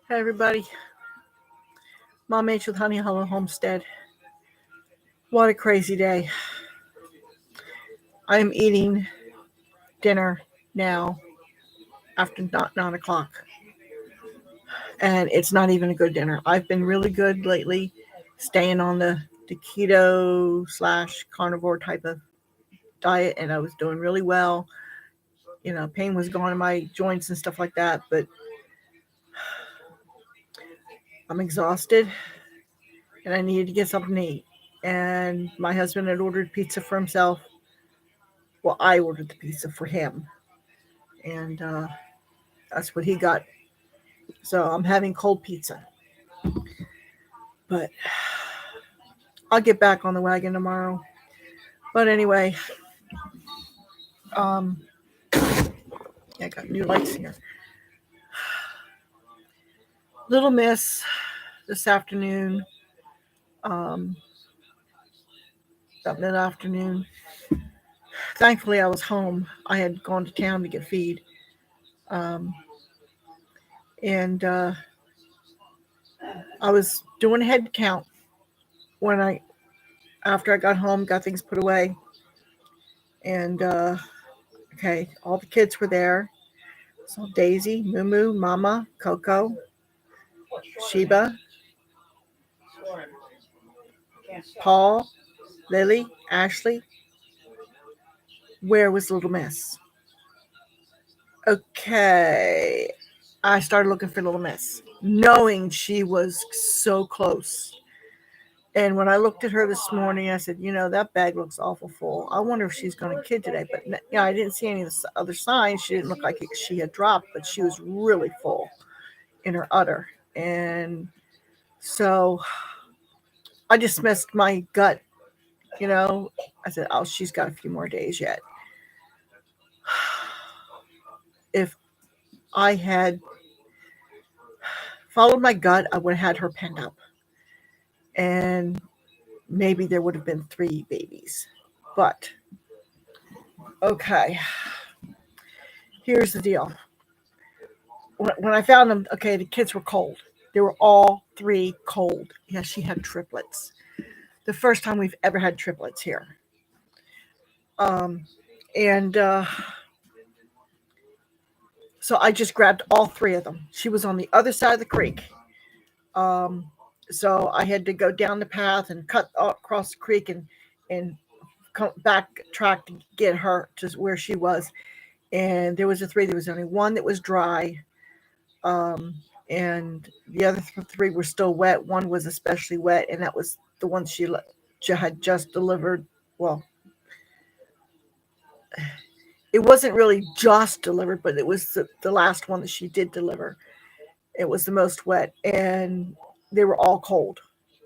Hey everybody, Mom H with Honey Hollow Homestead. What a crazy day. I am eating dinner now after 9 o'clock, and it's not even a good dinner. I've been really good lately, staying on the keto slash carnivore type of diet, and I was doing really well. Pain was gone in my joints and stuff like that, but I'm exhausted and I needed to get something to eat. And my husband had ordered pizza for himself. Well, I ordered the pizza for him, and that's what he got. So I'm having cold pizza. But I'll get back on the wagon tomorrow. But anyway, um, I got new lights here. Little Miss this afternoon, um, about mid afternoon. Thankfully, I was home. I had gone to town to get feed. Um, and I was doing a head count when after I got home, got things put away. And okay, all the kids were there. So Daisy, Moo, Mama, Coco, Sheba, Paul, Lily, Ashley. Where was Little Miss? Okay. I started looking for Little Miss, knowing she was so close. And when I looked at her this morning, I said, that bag looks awful full. I wonder if she's going to kid today. But I didn't see any of the other signs. She didn't look like she had dropped, but she was really full in her udder. And so I dismissed my gut. I said, oh, she's got a few more days yet. If I had followed my gut, I would have had her penned up. And maybe there would have been 3 babies. But, okay, here's the deal. When I found them, okay, the kids were cold. They were all 3 cold. Yeah, she had triplets. The first time we've ever had triplets here. And so I just grabbed all 3 of them. She was on the other side of the creek. So I had to go down the path and cut across the creek and come backtrack to get her to where she was. And there was 3. There was only one that was dry, and the other 3 were still wet. One was especially wet, and that was the one she had just delivered. Well, it wasn't really just delivered, but it was the last one that she did deliver. It was the most wet, and they were all cold.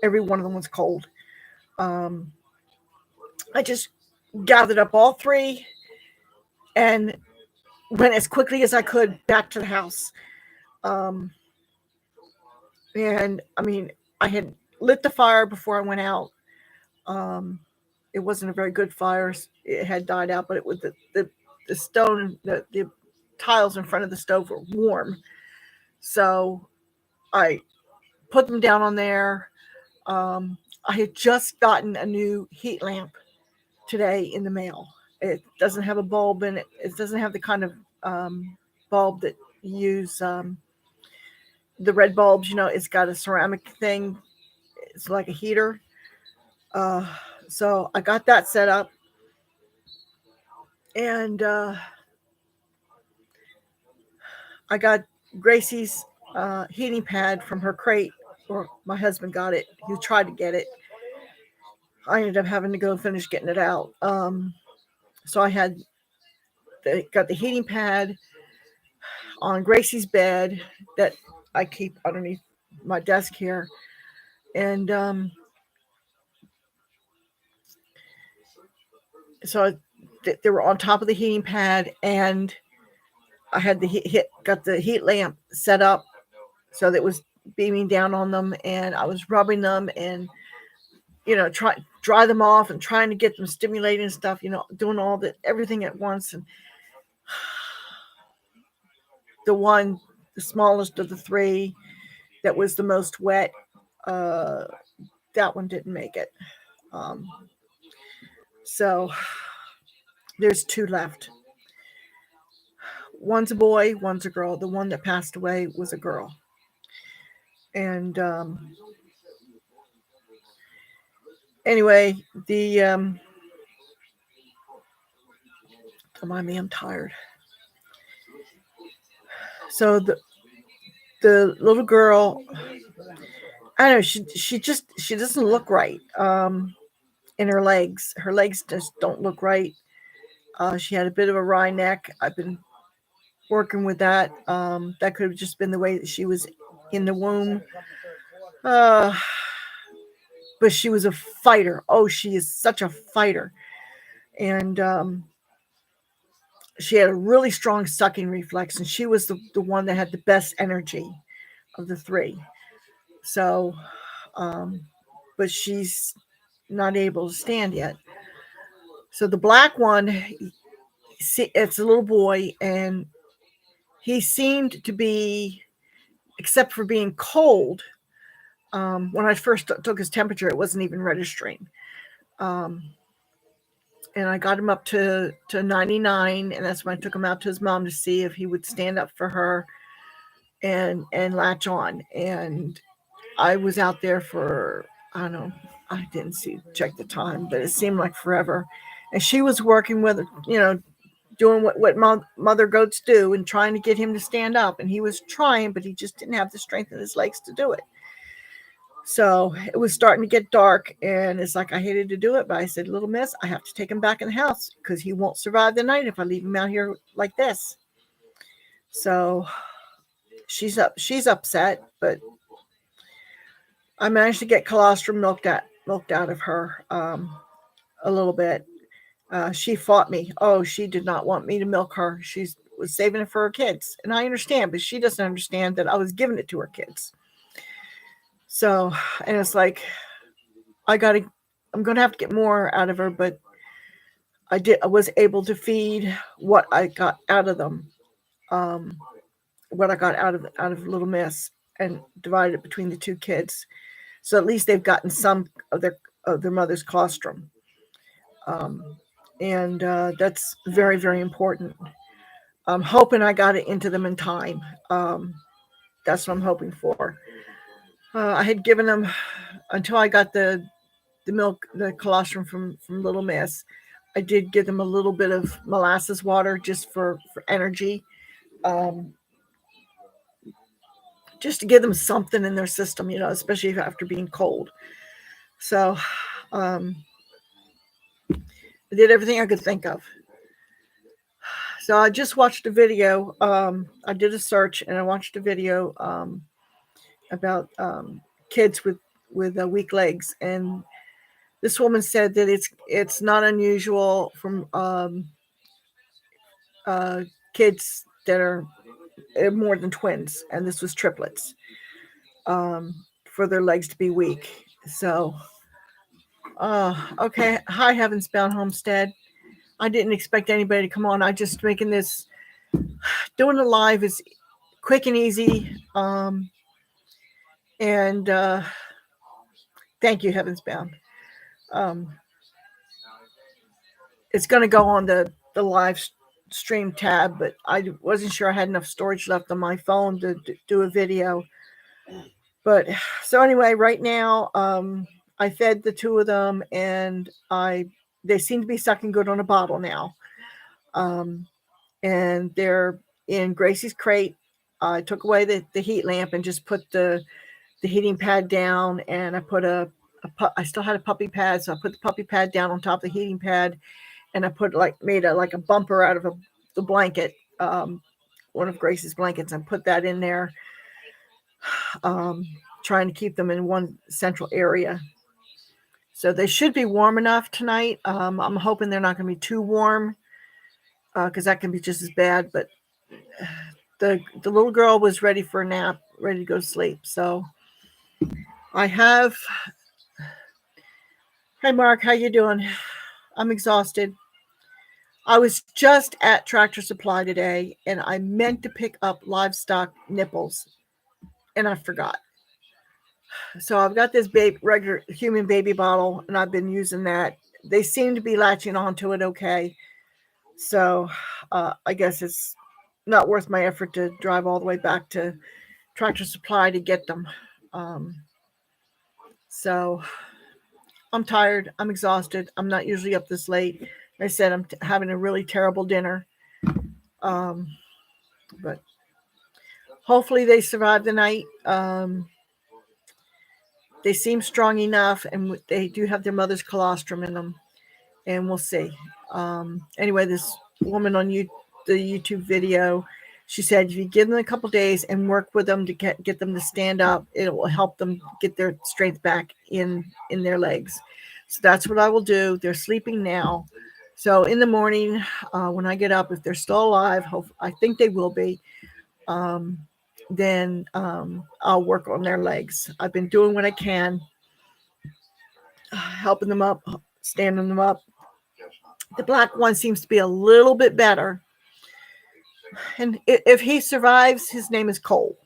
Every one of them was cold. I just gathered up all 3 and went as quickly as I could back to the house. And I had lit the fire before I went out. It wasn't a very good fire. It had died out, but it was the stone, the tiles in front of the stove were warm. So I put them down on there. I had just gotten a new heat lamp today in the mail. It doesn't have a bulb in it. It doesn't have the kind of bulb that you use, the red bulbs. It's got a ceramic thing. It's like a heater. So I got that set up. And I got Gracie's heating pad from her crate, or my husband got it. He tried to get it. I ended up having to go and finish getting it out. So I got the heating pad on Gracie's bed that I keep underneath my desk here. And so they were on top of the heating pad, and I had got the heat lamp set up so that it was beaming down on them, and I was rubbing them and dry them off and trying to get them stimulated and stuff, doing everything at once. And the smallest of the 3, that was the most wet. That one didn't make it. So there's 2 left. One's a boy, one's a girl. The one that passed away was a girl. And anyway, don't mind me, I'm tired. So the little girl, I don't know, she doesn't look right. In her legs just don't look right. She had a bit of a wry neck. I've been working with that. That could have just been the way that she was in the womb. But she was a fighter. Oh, she is such a fighter. And she had a really strong sucking reflex, and she was the one that had the best energy of the 3. So, but she's not able to stand yet. So the black one, it's a little boy, and he seemed to be, except for being cold, when I first took his temperature, it wasn't even registering. And I got him up to 99, and that's when I took him out to his mom to see if he would stand up for her and latch on. And I was out there for, I don't know, I didn't check the time, but it seemed like forever. And she was working with, doing what mother goats do and trying to get him to stand up. And he was trying, but he just didn't have the strength in his legs to do it. So it was starting to get dark, and it's like I hated to do it, but I said, little miss, I have to take him back in the house because he won't survive the night if I leave him out here like this. So she's upset, but I managed to get colostrum milked out of her a little bit. She fought me. Oh, she did not want me to milk her. She was saving it for her kids. And I understand, but she doesn't understand that I was giving it to her kids. So, and it's like, I'm going to have to get more out of her, but I was able to feed what I got out of them. What I got out of Little Miss, and divide it between the 2 kids. So at least they've gotten some of their mother's colostrum. And that's very, very important. I'm hoping I got it into them in time. That's what I'm hoping for. I had given them, until I got the milk, the colostrum from Little Miss, I did give them a little bit of molasses water just for energy. Just to give them something in their system, especially after being cold. So I did everything I could think of. So I just watched a video. I did a search, and I watched a video about kids with weak legs. And this woman said that it's not unusual from kids that are more than twins, and this was triplets, for their legs to be weak. So, okay. Hi, Heavens Bound Homestead. I didn't expect anybody to come on. I just doing it live is quick and easy. And thank you, Heavens Bound. It's going to go on the live stream tab, but I wasn't sure I had enough storage left on my phone to do a video. But so anyway, right now, I fed the 2 of them, and they seem to be sucking good on a bottle now. And they're in Gracie's crate. I took away the heat lamp and just put the heating pad down, and I put I still had a puppy pad, so I put the puppy pad down on top of the heating pad, and I made a bumper out of the blanket, one of Gracie's blankets, and put that in there, trying to keep them in one central area. So they should be warm enough tonight. I'm hoping they're not going to be too warm, because that can be just as bad. But the little girl was ready for a nap, ready to go to sleep. So I have. Hey, Mark, how you doing? I'm exhausted. I was just at Tractor Supply today, and I meant to pick up livestock nipples, and I forgot. So I've got this regular human baby bottle, and I've been using that. They seem to be latching onto it okay. So I guess it's not worth my effort to drive all the way back to Tractor Supply to get them. Um, so I'm tired. I'm exhausted. I'm not usually up this late. I said I'm having a really terrible dinner. Um, but hopefully they survive the night. They seem strong enough, and they do have their mother's colostrum in them. And we'll see. Anyway, this woman on the YouTube video, she said if you give them a couple days and work with them to get them to stand up, it will help them get their strength back in their legs. So that's what I will do. They're sleeping now. So in the morning, when I get up, if they're still alive, I think they will be, then I'll work on their legs. I've been doing what I can, helping them up, standing them up. The black one seems to be a little bit better. And if he survives, his name is Cole.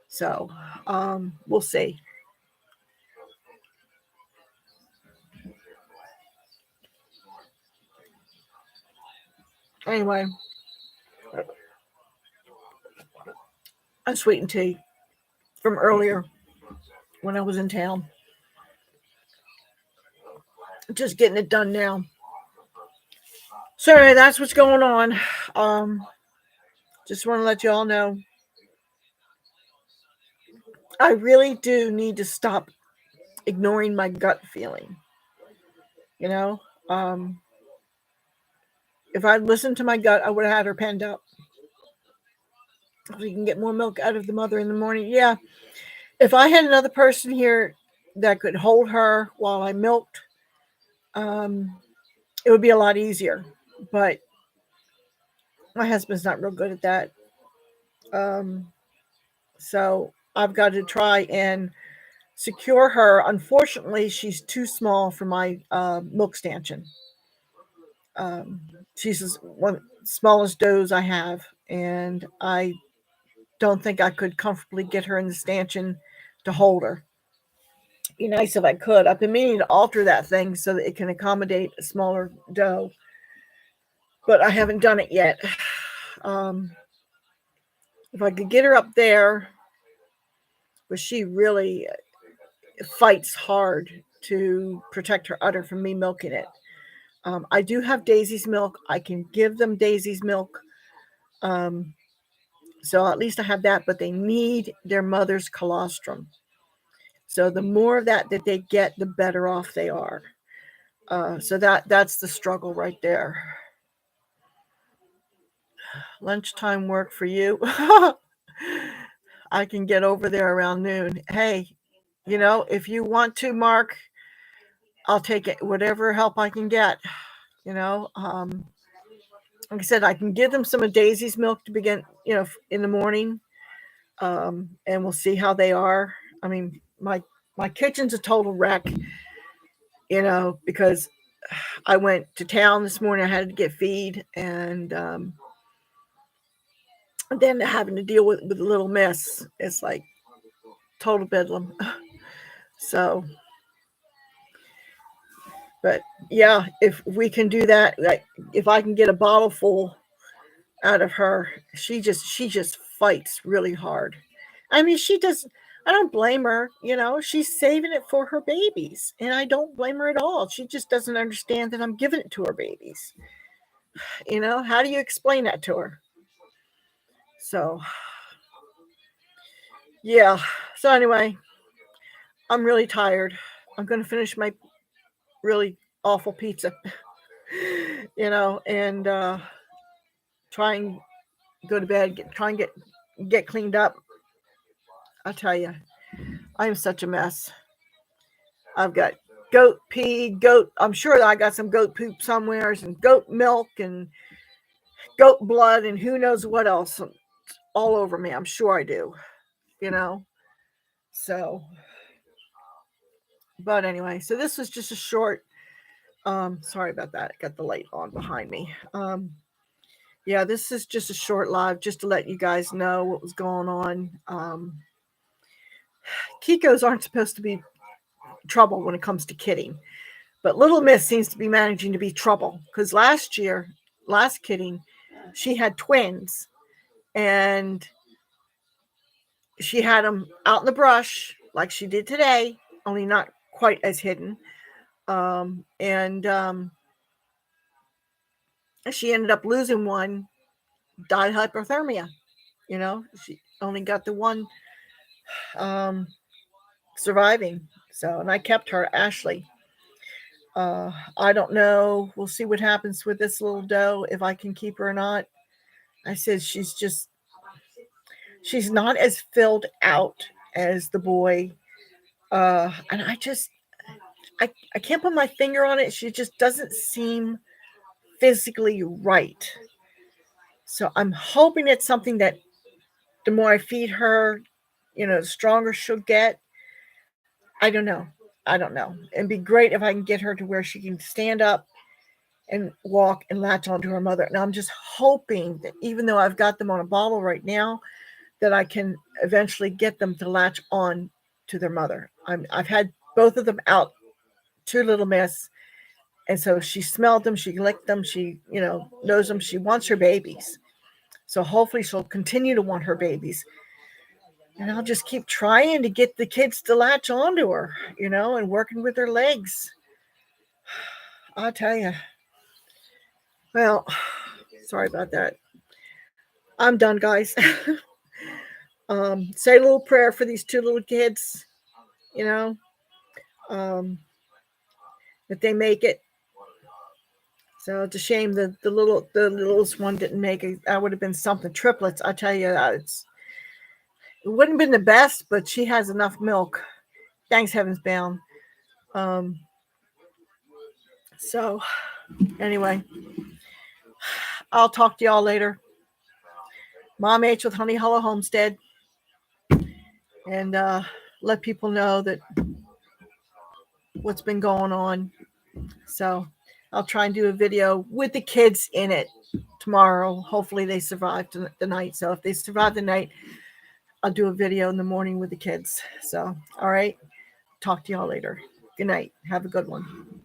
So we'll see. Anyway, a sweetened tea from earlier when I was in town. Just getting it done now. So anyway, that's what's going on. Just want to let you all know. I really do need to stop ignoring my gut feeling. You know, if I'd listened to my gut, I would have had her penned up. If we can get more milk out of the mother in the morning. Yeah. If I had another person here that could hold her while I milked, it would be a lot easier. But my husband's not real good at that. So I've got to try and secure her. Unfortunately, she's too small for my milk stanchion. She's one of the smallest does I have, and I don't think I could comfortably get her in the stanchion to hold her. It'd be nice if I could. I've been meaning to alter that thing so that it can accommodate a smaller doe, but I haven't done it yet. If I could get her up there, but she really fights hard to protect her udder from me milking it. I do have Daisy's milk. I can give them Daisy's milk. So at least I have that, but they need their mother's colostrum. So the more of that they get, the better off they are. So that's the struggle right there. Lunchtime work for you. I can get over there around noon. Hey, if you want to, Mark, I'll take it, whatever help I can get. Like I said, I can give them some of Daisy's milk to begin, in the morning, and we'll see how they are. I mean, my kitchen's a total wreck, because I went to town this morning. I had to get feed, and then having to deal with a little mess. It's like total bedlam. So, but yeah, if we can do that, like if I can get a bottle full out of her, she just fights really hard. I mean, I don't blame her, she's saving it for her babies, and I don't blame her at all. She just doesn't understand that I'm giving it to her babies. How do you explain that to her? So, yeah. So anyway, I'm really tired. I'm going to finish my really awful pizza, and try and go to bed, try and get cleaned up. I'll tell you, I'm such a mess. I've got goat pee, I'm sure that I got some goat poop somewhere, and goat milk and goat blood and who knows what else all over me. I'm sure I do, So, but anyway, so this was just a short, sorry about that. I got the light on behind me. Yeah, this is just a short live just to let you guys know what was going on. Kikos aren't supposed to be trouble when it comes to kidding, but Little Miss seems to be managing to be trouble because last kidding, she had twins and she had them out in the brush like she did today, only not quite as hidden. And she ended up losing one, died hypothermia. She only got the one surviving. So, and I kept her, Ashley. I don't know. We'll see what happens with this little doe, if I can keep her or not. I said she's not as filled out as the boy. And I can't put my finger on it. She just doesn't seem physically right. So I'm hoping it's something that the more I feed her, the stronger she'll get. I don't know. It'd be great if I can get her to where she can stand up and walk and latch onto her mother. And I'm just hoping that even though I've got them on a bottle right now, that I can eventually get them to latch on to their mother. I've had both of them out to Little Miss, and so she smelled them, she licked them, she knows them. She wants her babies, so hopefully she'll continue to want her babies. And I'll just keep trying to get the kids to latch onto her, and working with their legs. I'll tell you. Well, sorry about that. I'm done, guys. Say a little prayer for these two little kids, that they make it. So it's a shame that the littlest one didn't make it. That would have been something. Triplets, I tell you, it wouldn't have been the best, but she has enough milk. Thanks heavens bound. So anyway, I'll talk to y'all later. Mom H with Honey Hollow Homestead, and let people know that what's been going on. So I'll try and do a video with the kids in it tomorrow. Hopefully they survived the night. So if they survive the night, I'll do a video in the morning with the kids. So, all right. Talk to y'all later. Good night. Have a good one.